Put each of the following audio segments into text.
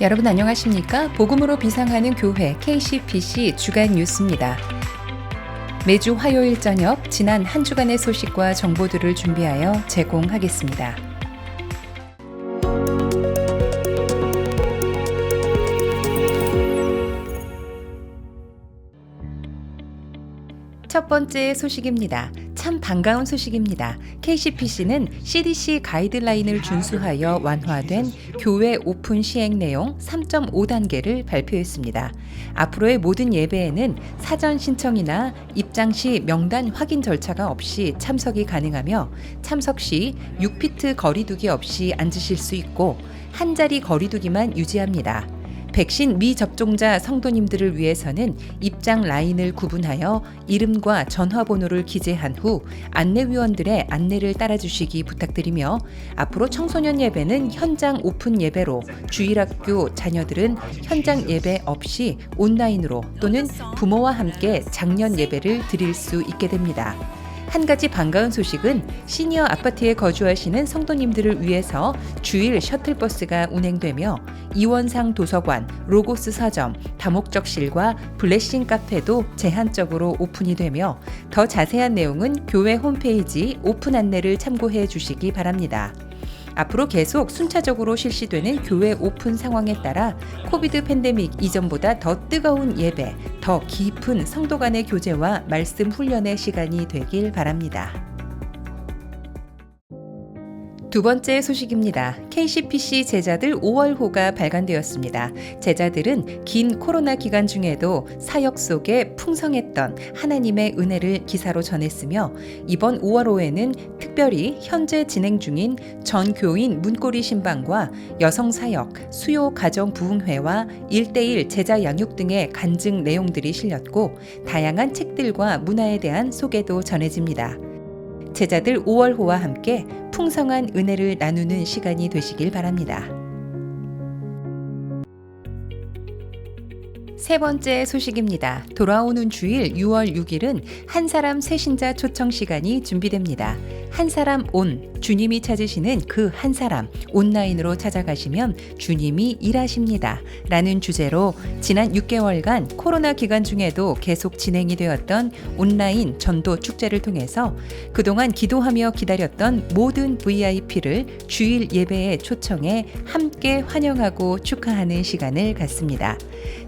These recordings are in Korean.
여러분 안녕하십니까? 복음으로 비상하는 교회 KCPC 주간 뉴스입니다. 매주 화요일 저녁 지난 한 주간의 소식과 정보들을 준비하여 제공하겠습니다. 첫 번째 소식입니다. 참 반가운 소식입니다. KCPC는 CDC 가이드라인을 준수하여 완화된 교회 오픈 시행 내용 3.5단계를 발표했습니다. 앞으로의 모든 예배에는 사전 신청이나 입장 시 명단 확인 절차가 없이 참석이 가능하며 참석 시 6피트 거리두기 없이 앉으실 수 있고 한 자리 거리두기만 유지합니다. 백신 미접종자 성도님들을 위해서는 입장 라인을 구분하여 이름과 전화번호를 기재한 후 안내위원들의 안내를 따라주시기 부탁드리며 앞으로 청소년 예배는 현장 오픈 예배로 주일학교 자녀들은 현장 예배 없이 온라인으로 또는 부모와 함께 장년 예배를 드릴 수 있게 됩니다. 한 가지 반가운 소식은 시니어 아파트에 거주하시는 성도님들을 위해서 주일 셔틀버스가 운행되며 이원상 도서관, 로고스 서점, 다목적실과 블레싱 카페도 제한적으로 오픈이 되며 더 자세한 내용은 교회 홈페이지 오픈 안내를 참고해 주시기 바랍니다. 앞으로 계속 순차적으로 실시되는 교회 오픈 상황에 따라 코비드 팬데믹 이전보다 더 뜨거운 예배, 더 깊은 성도 간의 교제와 말씀 훈련의 시간이 되길 바랍니다. 두 번째 소식입니다. KCPC 제자들 5월호가 발간되었습니다. 제자들은 긴 코로나 기간 중에도 사역 속에 풍성했던 하나님의 은혜를 기사로 전했으며 이번 5월호에는 특별히 현재 진행 중인 전교인 문고리 신방과 여성 사역, 수요 가정 부흥회와 1:1 제자 양육 등의 간증 내용들이 실렸고 다양한 책들과 문화에 대한 소개도 전해집니다. 제자들 5월호와 함께 풍성한 은혜를 나누는 시간이 되시길 바랍니다. 세 번째 소식입니다. 돌아오는 주일 6월 6일은 한 사람 새신자 초청 시간이 준비됩니다. 한 사람 온, 주님이 찾으시는 그 한 사람 온라인으로 찾아가시면 주님이 일하십니다. 라는 주제로 지난 6개월간 코로나 기간 중에도 계속 진행이 되었던 온라인 전도 축제를 통해서 그동안 기도하며 기다렸던 모든 VIP를 주일 예배에 초청해 함께 환영하고 축하하는 시간을 갖습니다.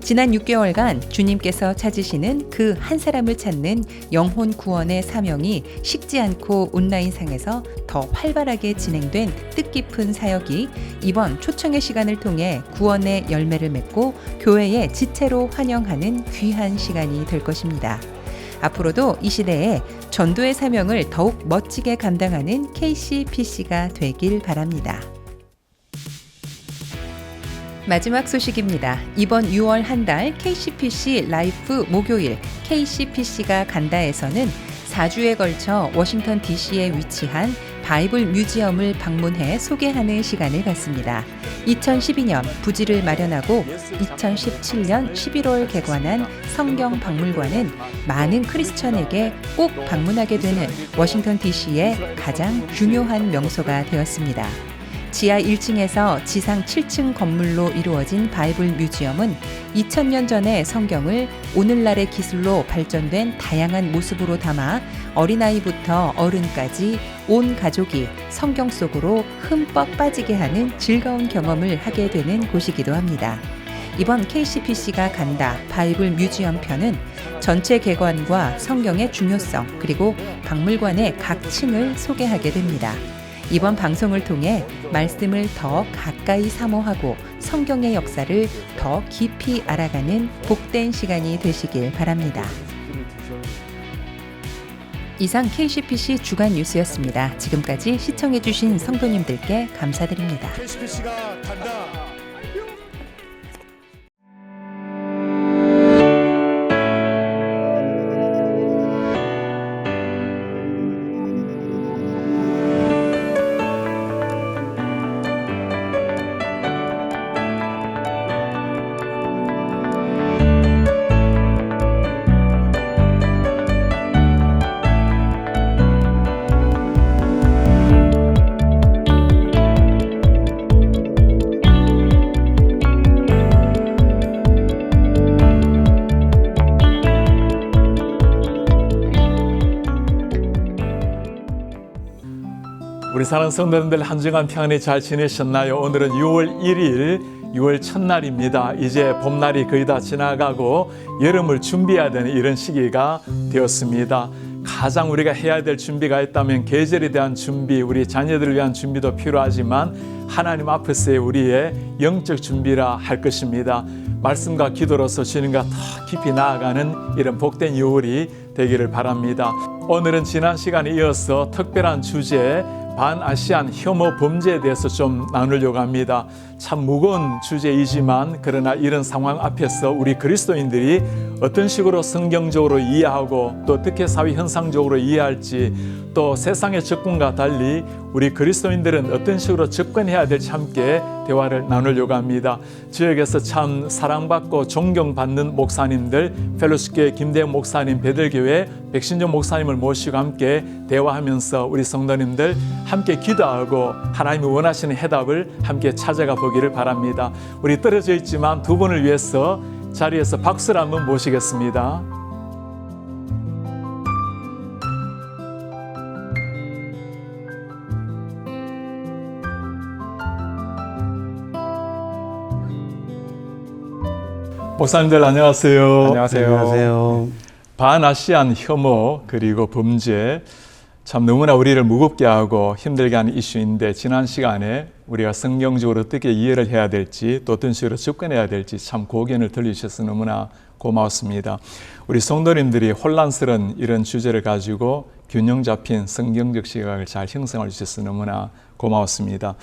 지난 6개월간 주님께서 찾으시는 그 한 사람을 찾는 영혼 구원의 사명이 식지 않고 온라인상에서 더 활발하게 진행된 뜻깊은 사역이 이번 초청의 시간을 통해 구원의 열매를 맺고 교회의 지체로 환영하는 귀한 시간이 될 것입니다. 앞으로도 이 시대에 전도의 사명을 더욱 멋지게 감당하는 KCPC가 되길 바랍니다. 마지막 소식입니다. 이번 6월 한 달 KCPC 라이프 목요일 KCPC가 간다에서는 4주에 걸쳐 워싱턴 DC에 위치한 바이블 뮤지엄을 방문해 소개하는 시간을 갖습니다. 2012년 부지를 마련하고 2017년 11월 개관한 성경 박물관은 많은 크리스천에게 꼭 방문하게 되는 워싱턴 DC의 가장 중요한 명소가 되었습니다. 지하 1층에서 지상 7층 건물로 이루어진 바이블 뮤지엄은 2000년 전의 성경을 오늘날의 기술로 발전된 다양한 모습으로 담아 어린아이부터 어른까지 온 가족이 성경 속으로 흠뻑 빠지게 하는 즐거운 경험을 하게 되는 곳이기도 합니다. 이번 KCPC가 간다 바이블 뮤지엄 편은 전체 개관과 성경의 중요성 그리고 박물관의 각 층을 소개하게 됩니다. 이번 방송을 통해 말씀을 더 가까이 사모하고 성경의 역사를 더 깊이 알아가는 복된 시간이 되시길 바랍니다. 이상 KCPC 주간 뉴스였습니다. 지금까지 시청해주신 성도님들께 감사드립니다. KCPC가 간다. 우리 사랑하는 성도님들 한 주간 평안히 잘 지내셨나요? 오늘은 6월 1일 6월 첫날입니다. 이제 봄날이 거의 다 지나가고 여름을 준비해야 되는 이런 시기가 되었습니다. 가장 우리가 해야 될 준비가 있다면 계절에 대한 준비, 우리 자녀들을 위한 준비도 필요하지만 하나님 앞에서의 우리의 영적 준비라 할 것입니다. 말씀과 기도로서 주님과 더 깊이 나아가는 이런 복된 6월이 되기를 바랍니다. 오늘은 지난 시간에 이어서 특별한 주제 반아시안 혐오 범죄에 대해서 좀 나누려고 합니다. 참 무거운 주제이지만 그러나 이런 상황 앞에서 우리 그리스도인들이 어떤 식으로 성경적으로 이해하고 또 어떻게 사회 현상적으로 이해할지 또 세상의 접근과 달리 우리 그리스도인들은 어떤 식으로 접근해야 될지 함께 대화를 나누려고 합니다. 지역에서 참 사랑받고 존경받는 목사님들, 펠로시교회 김대영 목사님, 베들교회 백신종 목사님을 모시고 함께 대화하면서 우리 성도님들 함께 기도하고 하나님이 원하시는 해답을 함께 찾아가 보기를 바랍니다. 우리 떨어져 있지만 두 분을 위해서 자리에서 박수를 한번 모시겠습니다. 목사님들 안녕하세요. 안녕하세요. 반아시안 혐오 그리고 범죄 참 너무나 우리를 무겁게 하고 힘들게 하는 이슈인데 지난 시간에 우리가 성경적으로 어떻게 이해를 해야 될지 또 어떤 식으로 접근해야 될지 참 고견을 들려주셔서 너무나 고마웠습니다. 우리 성도님들이 혼란스러운 이런 주제를 가지고 균형 잡힌 성경적 시각을 잘 형성해 주셔서 너무나 고마웠습니다.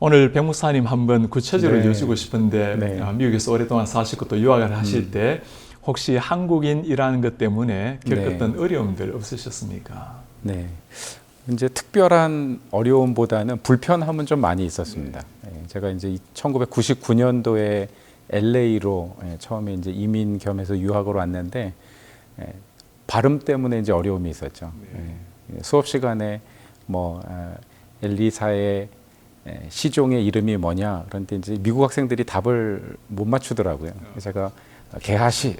오늘 백 목사님 한번 구체적으로 여쭈고 싶은데 미국에서 오랫동안 사시고 또 유학을 하실 때 혹시 한국인이라는 것 때문에 겪었던 어려움들 없으셨습니까? 네. 이제 특별한 어려움보다는 불편함은 좀 많이 있었습니다. 제가 이제 1999년도에 LA로 처음에 이제 이민 겸해서 유학으로 왔는데 발음 때문에 이제 어려움이 있었죠. 수업 시간에 뭐 엘리사의 시종의 이름이 뭐냐 그런데 이제 미국 학생들이 답을 못 맞추더라고요. 제가 개하시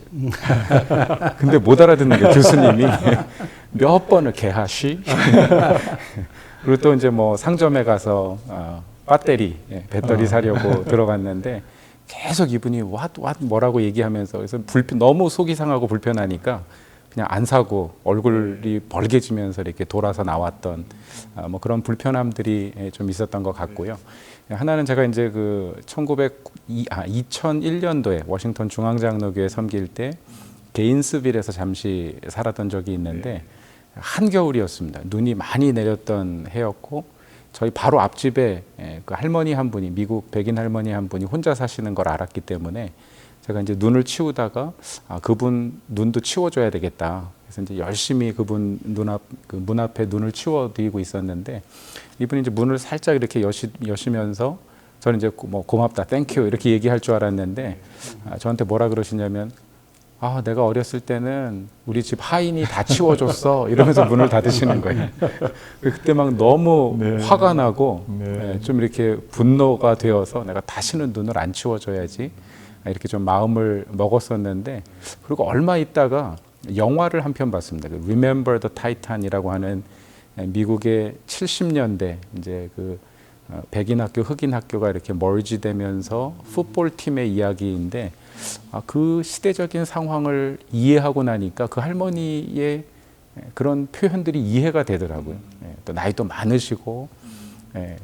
근데 못 알아듣는 게 교수님이 몇 번을 개하시 그리고 또 이제 뭐 상점에 가서 배터리 사려고 들어갔는데 계속 이분이 뭐라고 얘기하면서 그래서 너무 속이 상하고 불편하니까 그냥 안 사고 얼굴이 벌개지면서 이렇게 돌아서 나왔던 뭐 그런 불편함들이 좀 있었던 것 같고요. 하나는 제가 이제 그 2001년도에 워싱턴 중앙장로교회 섬길 때 게인스빌에서 잠시 살았던 적이 있는데 한겨울이었습니다. 눈이 많이 내렸던 해였고 저희 바로 앞집에 그 할머니 한 분이 미국 백인 할머니 한 분이 혼자 사시는 걸 알았기 때문에 제가 이제 눈을 치우다가 그분 눈도 치워줘야 되겠다. 그래서 이제 열심히 그분 문 앞에 눈을 치워드리고 있었는데 이분이 이제 문을 살짝 이렇게 여시면서 저는 이제 뭐 고맙다, 땡큐 이렇게 얘기할 줄 알았는데 저한테 뭐라 그러시냐면 내가 어렸을 때는 우리 집 하인이 다 치워줬어 이러면서 문을 닫으시는 거예요. 그때 막 너무 화가 나고 좀 이렇게 분노가 되어서 내가 다시는 눈을 안 치워줘야지 이렇게 좀 마음을 먹었었는데 그리고 얼마 있다가 영화를 한 편 봤습니다. Remember the Titan이라고 하는 미국의 70년대 이제 그 백인 학교, 흑인 학교가 이렇게 멀지되면서 풋볼 팀의 이야기인데 그 시대적인 상황을 이해하고 나니까 그 할머니의 그런 표현들이 이해가 되더라고요. 또 나이도 많으시고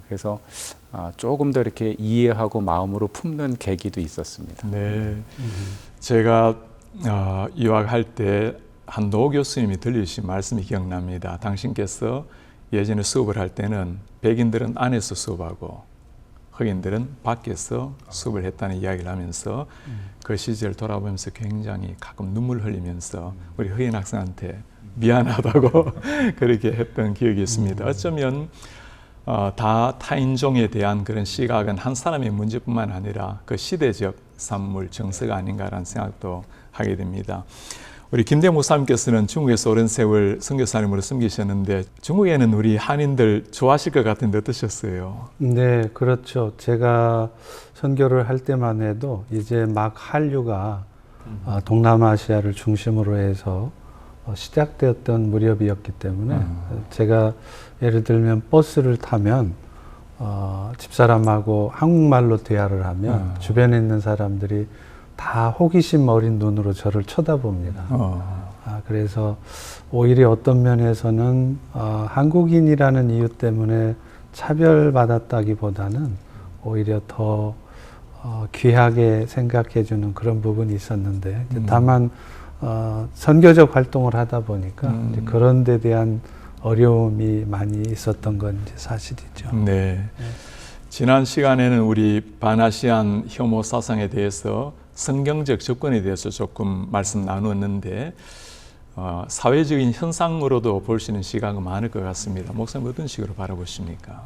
그래서 조금 더 이렇게 이해하고 마음으로 품는 계기도 있었습니다. 네, 제가 유학할 때 한 노 교수님이 들려주신 말씀이 기억납니다. 당신께서 예전에 수업을 할 때는 백인들은 안에서 수업하고 흑인들은 밖에서 수업을 했다는 이야기를 하면서 그 시절 돌아보면서 굉장히 가끔 눈물 흘리면서 우리 흑인 학생한테 미안하다고 그렇게 했던 기억이 있습니다. 어쩌면 다 타인종에 대한 그런 시각은 한 사람의 문제뿐만 아니라 그 시대적 산물 정서가 아닌가라는 생각도 하게 됩니다. 우리 김대영 목사님께서는 중국에서 오랜 세월 선교사님으로 섬기셨는데 중국에는 우리 한인들 좋아하실 것 같은데 어떠셨어요? 네, 그렇죠. 제가 선교를 할 때만 해도 이제 막 한류가 동남아시아를 중심으로 해서 시작되었던 무렵이었기 때문에 제가 예를 들면 버스를 타면 집사람하고 한국말로 대화를 하면 주변에 있는 사람들이 다 호기심 어린 눈으로 저를 쳐다봅니다. 그래서 오히려 어떤 면에서는 한국인이라는 이유 때문에 차별받았다기보다는 오히려 더 귀하게 생각해주는 그런 부분이 있었는데 다만 선교적 활동을 하다 보니까 이제 그런 데 대한 어려움이 많이 있었던 건 이제 사실이죠. 네. 지난 시간에는 우리 반아시안 혐오 사상에 대해서 성경적 접근에 대해서 조금 말씀 나누었는데 사회적인 현상으로도 볼 수 있는 시각은 많을 것 같습니다. 목사님 어떤 식으로 바라보십니까?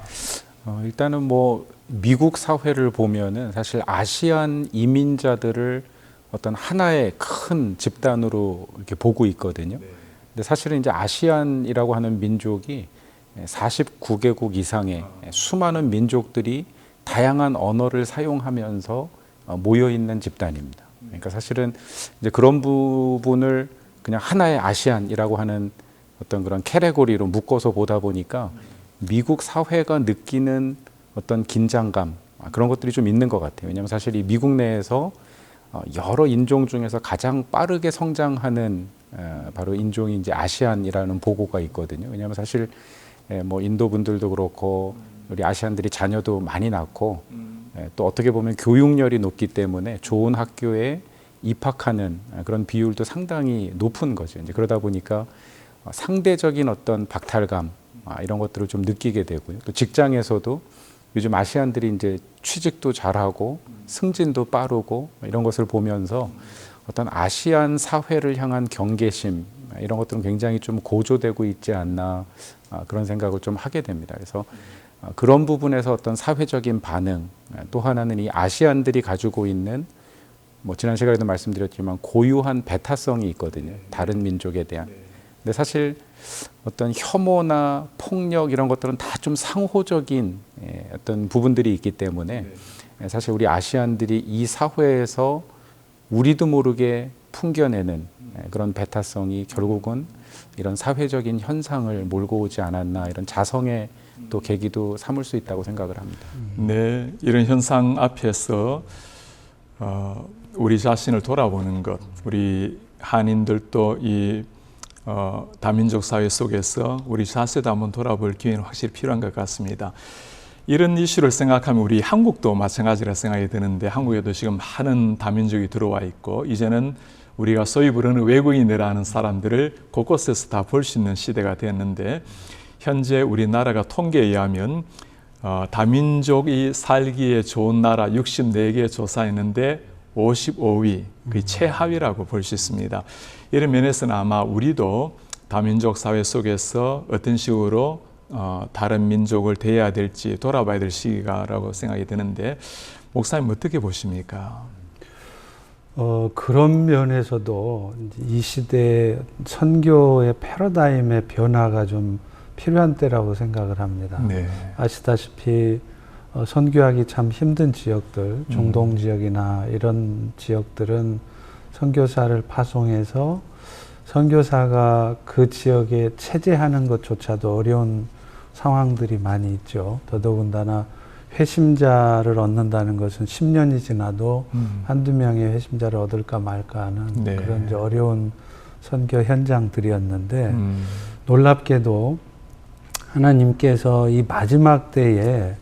일단은 뭐 미국 사회를 보면은 사실 아시안 이민자들을 어떤 하나의 큰 집단으로 이렇게 보고 있거든요. 근데 사실은 이제 아시안이라고 하는 민족이 49개국 이상의 수많은 민족들이 다양한 언어를 사용하면서 모여 있는 집단입니다. 그러니까 사실은 이제 그런 부분을 그냥 하나의 아시안이라고 하는 어떤 그런 캐테고리로 묶어서 보다 보니까 미국 사회가 느끼는 어떤 긴장감 그런 것들이 좀 있는 것 같아요. 왜냐하면 사실 이 미국 내에서 여러 인종 중에서 가장 빠르게 성장하는 바로 인종이 이제 아시안이라는 보고가 있거든요. 왜냐하면 사실 뭐 인도 분들도 그렇고 우리 아시안들이 자녀도 많이 낳고 또 어떻게 보면 교육열이 높기 때문에 좋은 학교에 입학하는 그런 비율도 상당히 높은 거죠. 이제 그러다 보니까 상대적인 어떤 박탈감 이런 것들을 좀 느끼게 되고요. 또 직장에서도 요즘 아시안들이 이제 취직도 잘하고 승진도 빠르고 이런 것을 보면서 어떤 아시안 사회를 향한 경계심 이런 것들은 굉장히 좀 고조되고 있지 않나 그런 생각을 좀 하게 됩니다. 그래서 그런 부분에서 어떤 사회적인 반응 또 하나는 이 아시안들이 가지고 있는 뭐 지난 시간에도 말씀드렸지만 고유한 배타성이 있거든요. 다른 민족에 대한. 근데 사실 어떤 혐오나 폭력 이런 것들은 다 좀 상호적인 어떤 부분들이 있기 때문에 사실 우리 아시안들이 이 사회에서 우리도 모르게 풍겨내는 그런 배타성이 결국은 이런 사회적인 현상을 몰고 오지 않았나 이런 자성의 또 계기도 삼을 수 있다고 생각을 합니다. 네, 이런 현상 앞에서 우리 자신을 돌아보는 것, 우리 한인들도 이 다민족 사회 속에서 우리 자세도 한번 돌아볼 기회는 확실히 필요한 것 같습니다. 이런 이슈를 생각하면 우리 한국도 마찬가지라 생각이 드는데 한국에도 지금 많은 다민족이 들어와 있고 이제는 우리가 소위 부르는 외국인이라는 사람들을 곳곳에서 다 볼 수 있는 시대가 됐는데 현재 우리나라가 통계에 의하면 다민족이 살기에 좋은 나라 64개 조사했는데 55위, 거의 최하위라고 볼 수 있습니다. 이런 면에서는 아마 우리도 다민족 사회 속에서 어떤 식으로 다른 민족을 대해야 될지 돌아봐야 될 시기라고 생각이 드는데 목사님 어떻게 보십니까? 그런 면에서도 이 시대의 선교의 패러다임의 변화가 좀 필요한 때라고 생각을 합니다. 네. 아시다시피 선교하기 참 힘든 지역들, 중동 지역이나 이런 지역들은 선교사를 파송해서 선교사가 그 지역에 체제하는 것조차도 어려운 상황들이 많이 있죠. 더더군다나 회심자를 얻는다는 것은 10년이 지나도 한두 명의 회심자를 얻을까 말까 하는 네. 그런 이제 어려운 선교 현장들이었는데 놀랍게도 하나님께서 이 마지막 때에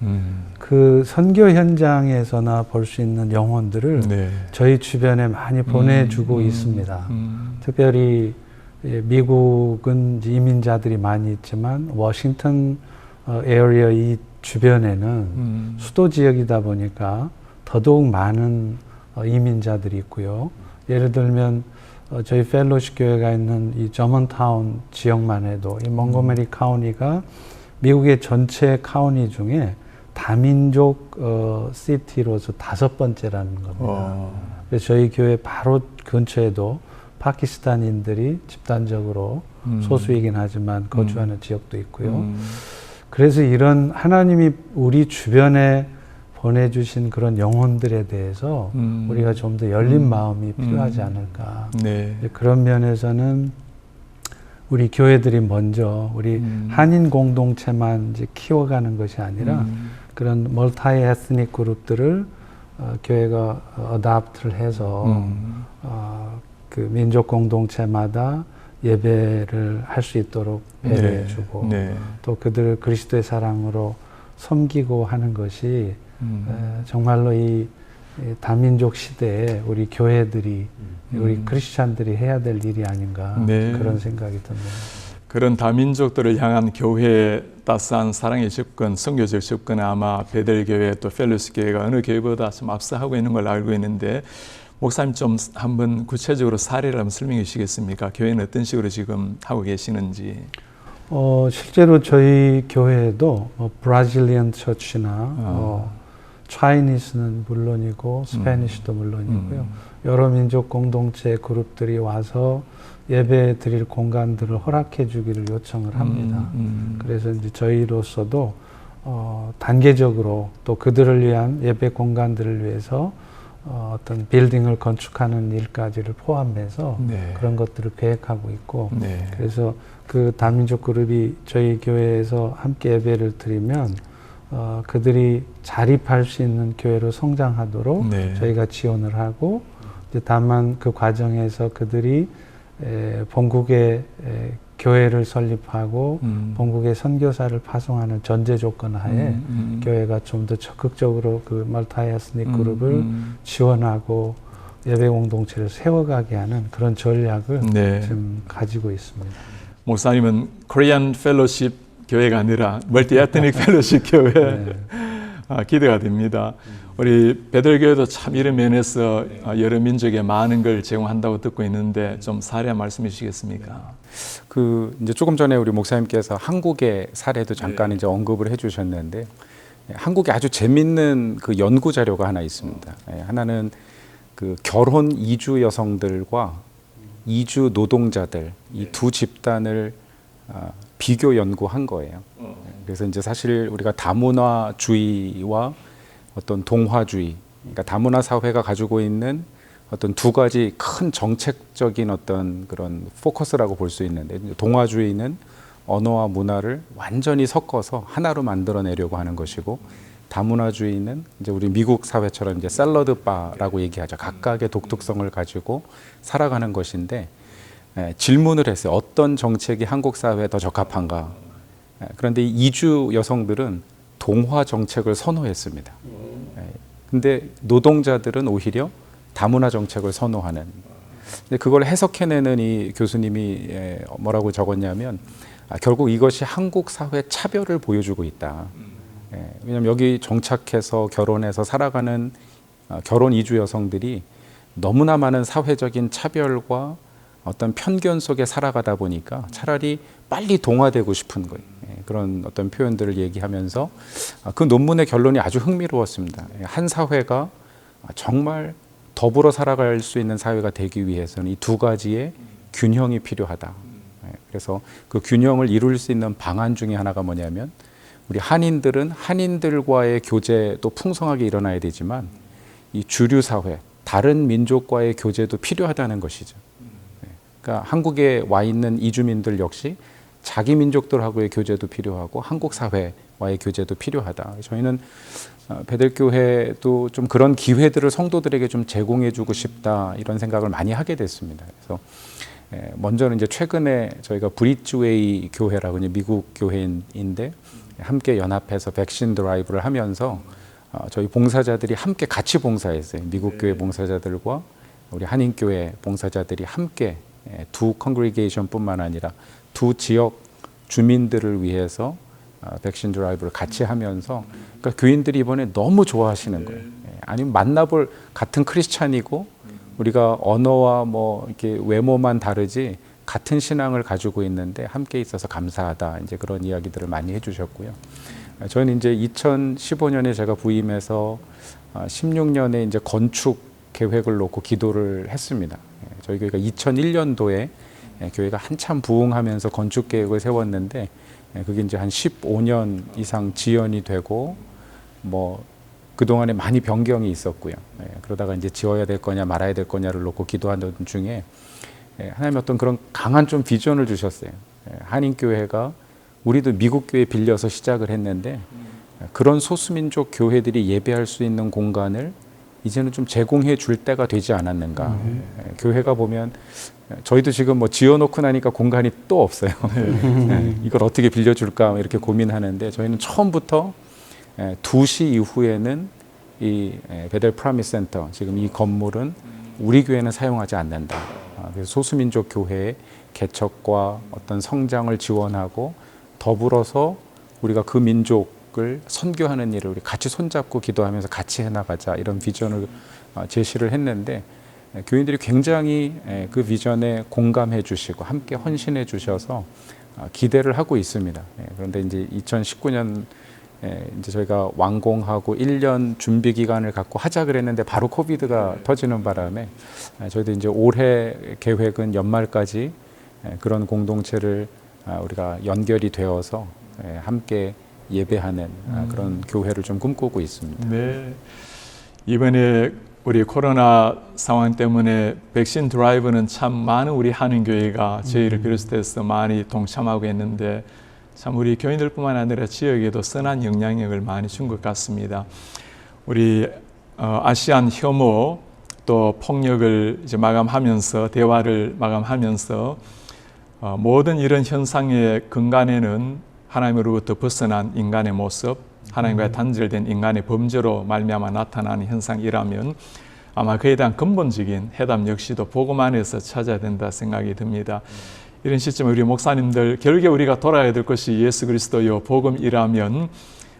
그 선교 현장에서나 볼 수 있는 영혼들을 네. 저희 주변에 많이 보내주고 있습니다. 특별히 미국은 이민자들이 많이 있지만 워싱턴 에어리어 이 주변에는 수도 지역이다 보니까 더더욱 많은 이민자들이 있고요. 예를 들면 저희 펠로십 교회가 있는 이 저먼타운 지역만 해도 이 몽고메리 카운티가 미국의 전체 카운티 중에 다민족 시티로서 5번째라는 겁니다. 그래서 저희 교회 바로 근처에도 파키스탄인들이 집단적으로 소수이긴 하지만 거주하는 지역도 있고요. 그래서 이런 하나님이 우리 주변에 보내주신 그런 영혼들에 대해서 우리가 좀 더 열린 마음이 필요하지 않을까. 네. 그런 면에서는 우리 교회들이 먼저 우리 한인 공동체만 이제 키워가는 것이 아니라 그런 멀타이 에스닉 그룹들을 교회가 어답트를 해서 그 민족 공동체마다 예배를 할 수 있도록 배려해주고 네. 또 그들을 그리스도의 사랑으로 섬기고 하는 것이 정말로 이 다민족 시대에 우리 교회들이 우리 크리스찬들이 해야 될 일이 아닌가 네. 그런 생각이 듭니다. 그런 다민족들을 향한 교회의 따스한 사랑의 접근, 선교적 접근은 아마 베델교회 또 펠로시 교회가 어느 교회보다 좀 앞서하고 있는 걸로 알고 있는데 목사님 좀 한번 구체적으로 사례를 한번 설명해 주시겠습니까? 교회는 어떤 식으로 지금 하고 계시는지. 실제로 저희 교회에도 브라질리언 처치나 차이니스는 물론이고 스페니쉬도 물론이고요. 여러 민족 공동체 그룹들이 와서 예배 드릴 공간들을 허락해 주기를 요청을 합니다. 그래서 이제 저희로서도 단계적으로 또 그들을 위한 예배 공간들을 위해서 어떤 빌딩을 건축하는 일까지를 포함해서 네. 그런 것들을 계획하고 있고 네. 그래서 그 다민족 그룹이 저희 교회에서 함께 예배를 드리면 그들이 자립할 수 있는 교회로 성장하도록 네. 저희가 지원을 하고 이제 다만 그 과정에서 그들이 본국에 교회를 설립하고 본국에 선교사를 파송하는 전제 조건 하에 교회가 좀 더 적극적으로 그 멀타이 에스닉 그룹을 지원하고 예배 공동체를 세워가게 하는 그런 전략을 네. 지금 가지고 있습니다. 목사님은 코리안 펠로십 교회가 아니라 멀티 에트닉 펠로십 교회 기대가 됩니다. 우리 베들교회도 참 이런 면에서 여러 민족에 많은 걸 제공한다고 듣고 있는데 좀 사례 말씀해 주시겠습니까? 그 이제 조금 전에 우리 목사님께서 한국의 사례도 잠깐 이제 언급을 해주셨는데 한국에 아주 재밌는 그 연구 자료가 하나 있습니다. 하나는 그 결혼 이주 여성들과 이주 노동자들 이 두 집단을 비교 연구한 거예요. 그래서 이제 사실 우리가 다문화주의와 어떤 동화주의, 그러니까 다문화 사회가 가지고 있는 어떤 두 가지 큰 정책적인 어떤 그런 포커스라고 볼 수 있는데 동화주의는 언어와 문화를 완전히 섞어서 하나로 만들어내려고 하는 것이고 다문화주의는 이제 우리 미국 사회처럼 이제 샐러드 바라고 얘기하죠. 각각의 독특성을 가지고 살아가는 것인데 질문을 했어요. 어떤 정책이 한국 사회에 더 적합한가? 그런데 이 이주 여성들은 동화 정책을 선호했습니다. 근데 노동자들은 오히려 다문화 정책을 선호하는. 근데 그걸 해석해내는 이 교수님이 뭐라고 적었냐면 결국 이것이 한국 사회 차별을 보여주고 있다. 왜냐하면 여기 정착해서 결혼해서 살아가는 결혼 이주 여성들이 너무나 많은 사회적인 차별과 어떤 편견 속에 살아가다 보니까 차라리 빨리 동화되고 싶은 거예요. 그런 어떤 표현들을 얘기하면서 그 논문의 결론이 아주 흥미로웠습니다. 한 사회가 정말 더불어 살아갈 수 있는 사회가 되기 위해서는 이 두 가지의 균형이 필요하다. 그래서 그 균형을 이룰 수 있는 방안 중에 하나가 뭐냐면 우리 한인들은 한인들과의 교제도 풍성하게 일어나야 되지만 이 주류 사회, 다른 민족과의 교제도 필요하다는 것이죠. 그러니까 한국에 와 있는 이주민들 역시 자기 민족들하고의 교제도 필요하고 한국 사회와의 교제도 필요하다. 저희는 베들교회도 좀 그런 기회들을 성도들에게 좀 제공해주고 싶다 이런 생각을 많이 하게 됐습니다. 그래서 먼저는 이제 최근에 저희가 브리지웨이 교회라고 이제 미국 교회인데 함께 연합해서 백신 드라이브를 하면서 저희 봉사자들이 함께 같이 봉사했어요. 미국 교회 봉사자들과 우리 한인 교회 봉사자들이 함께 두 컨그리게이션뿐만 아니라 두 지역 주민들을 위해서 백신 드라이브를 같이 하면서 그러니까 교인들이 이번에 너무 좋아하시는 거예요. 아니면 만나볼 같은 크리스찬이고 우리가 언어와 뭐 이렇게 외모만 다르지 같은 신앙을 가지고 있는데 함께 있어서 감사하다. 이제 그런 이야기들을 많이 해주셨고요. 저는 이제 2015년에 제가 부임해서 16년에 이제 건축 계획을 놓고 기도를 했습니다. 저희 교회가 2001년도에 교회가 한참 부흥하면서 건축 계획을 세웠는데 그게 이제 한 15년 이상 지연이 되고 뭐 그동안에 많이 변경이 있었고요. 그러다가 이제 지어야 될 거냐 말아야 될 거냐를 놓고 기도하던 중에 하나님이 어떤 그런 강한 좀 비전을 주셨어요. 한인교회가 우리도 미국 교회 빌려서 시작을 했는데 그런 소수민족 교회들이 예배할 수 있는 공간을 이제는 좀 제공해 줄 때가 되지 않았는가. 교회가 보면 저희도 지금 뭐 지어놓고 나니까 공간이 또 없어요. 이걸 어떻게 빌려줄까 이렇게 고민하는데 저희는 처음부터 2시 이후에는 이 베델 프라미스 센터 지금 이 건물은 우리 교회는 사용하지 않는다. 그래서 소수민족 교회의 개척과 어떤 성장을 지원하고 더불어서 우리가 그 민족을 선교하는 일을 우리 같이 손잡고 기도하면서 같이 해나가자 이런 비전을 제시를 했는데 교인들이 굉장히 그 비전에 공감해 주시고 함께 헌신해 주셔서 기대를 하고 있습니다. 그런데 이제 2019년 이제 저희가 완공하고 1년 준비 기간을 갖고 하자 그랬는데 바로 코비드가 터지는 바람에 저희도 이제 올해 계획은 연말까지 그런 공동체를 우리가 연결이 되어서 함께 예배하는 그런 교회를 좀 꿈꾸고 있습니다. 네. 이번에 우리 코로나 상황 때문에 백신 드라이브는 참 많은 우리 한인교회가 저희를 비롯해서 많이 동참하고 있는데 참 우리 교인들뿐만 아니라 지역에도 선한 영향력을 많이 준 것 같습니다. 우리 아시안 혐오 또 폭력을 이제 마감하면서 대화를 마감하면서 모든 이런 현상의 근간에는 하나님으로부터 벗어난 인간의 모습, 하나님과 단절된 인간의 범죄로 말미암아 나타나는 현상이라면 아마 그에 대한 근본적인 해답 역시도 복음 안에서 찾아야 된다 생각이 듭니다. 이런 시점에 우리 목사님들 결국에 우리가 돌아야 될 것이 예수 그리스도요 복음이라면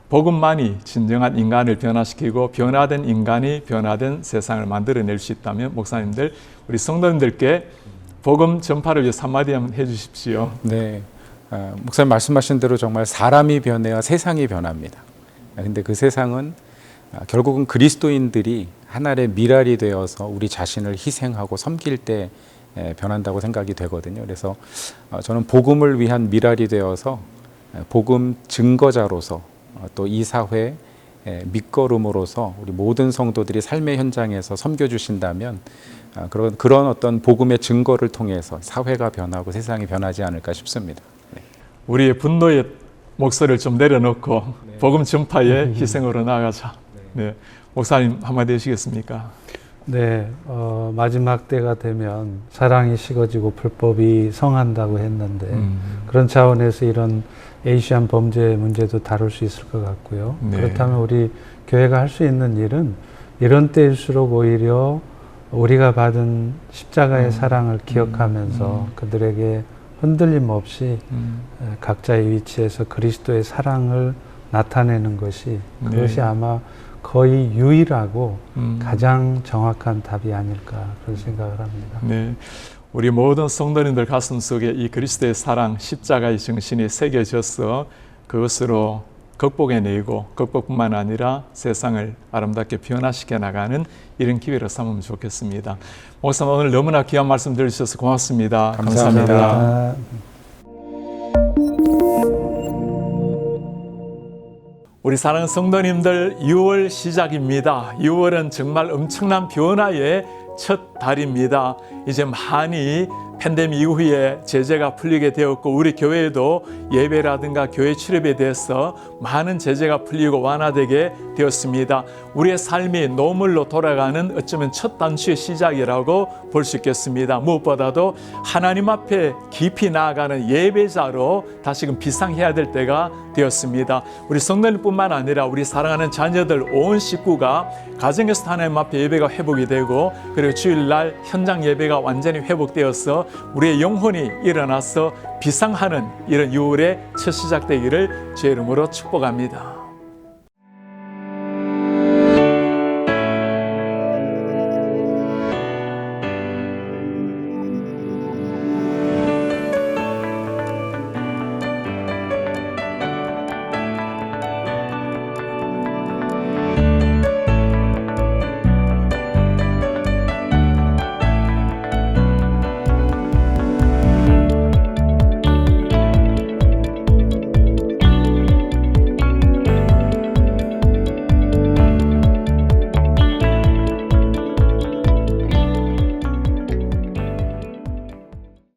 복음만이 진정한 인간을 변화시키고 변화된 인간이 변화된 세상을 만들어낼 수 있다면 목사님들 우리 성도님들께 복음 전파를 위해서 한마디 한번 해주십시오. 네, 목사님 말씀하신 대로 정말 사람이 변해야 세상이 변합니다. 근데 그 세상은 결국은 그리스도인들이 하나의 미랄이 되어서 우리 자신을 희생하고 섬길 때 변한다고 생각이 되거든요. 그래서 저는 복음을 위한 미랄이 되어서 복음 증거자로서 또 이 사회 밑거름으로서 우리 모든 성도들이 삶의 현장에서 섬겨주신다면 그런 어떤 복음의 증거를 통해서 사회가 변하고 세상이 변하지 않을까 싶습니다. 네. 우리의 분노의 목소리를 좀 내려놓고 복음 전파의 희생으로 나아가자. 네. 목사님 한마디 해주시겠습니까? 네, 마지막 때가 되면 사랑이 식어지고 불법이 성한다고 했는데 그런 차원에서 이런 에이시안 범죄 문제도 다룰 수 있을 것 같고요. 네. 그렇다면 우리 교회가 할 수 있는 일은 이런 때일수록 오히려 우리가 받은 십자가의 사랑을 기억하면서 그들에게 흔들림 없이 각자의 위치에서 그리스도의 사랑을 나타내는 것이 그것이 아마 거의 유일하고 가장 정확한 답이 아닐까 그런 생각을 합니다. 네, 우리 모든 성도님들 가슴 속에 이 그리스도의 사랑, 십자가의 정신이 새겨져서 그것으로 극복해내고 극복뿐만 아니라 세상을 아름답게 변화시켜 나가는 이런 기회로 삼으면 좋겠습니다. 목사님 오늘 너무나 귀한 말씀 들으셔서 고맙습니다. 감사합니다. 우리 사랑하는 성도님들 6월 시작입니다. 6월은 정말 엄청난 변화의 첫 달입니다. 이제 많이 팬데믹 이후에 제재가 풀리게 되었고 우리 교회에도 예배라든가 교회 출입에 대해서 많은 제재가 풀리고 완화되게 되었습니다. 우리의 삶이 노멀로 돌아가는 어쩌면 첫 단추의 시작이라고 볼 수 있겠습니다. 무엇보다도 하나님 앞에 깊이 나아가는 예배자로 다시금 비상해야 될 때가 되었습니다. 우리 성도님뿐만 아니라 우리 사랑하는 자녀들 온 식구가 가정에서 하나님 앞에 예배가 회복이 되고 그리고 주일날 현장 예배가 완전히 회복되어서 우리의 영혼이 일어나서 비상하는 이런 6월의 첫 시작되기를 주의 이름으로 축복합니다.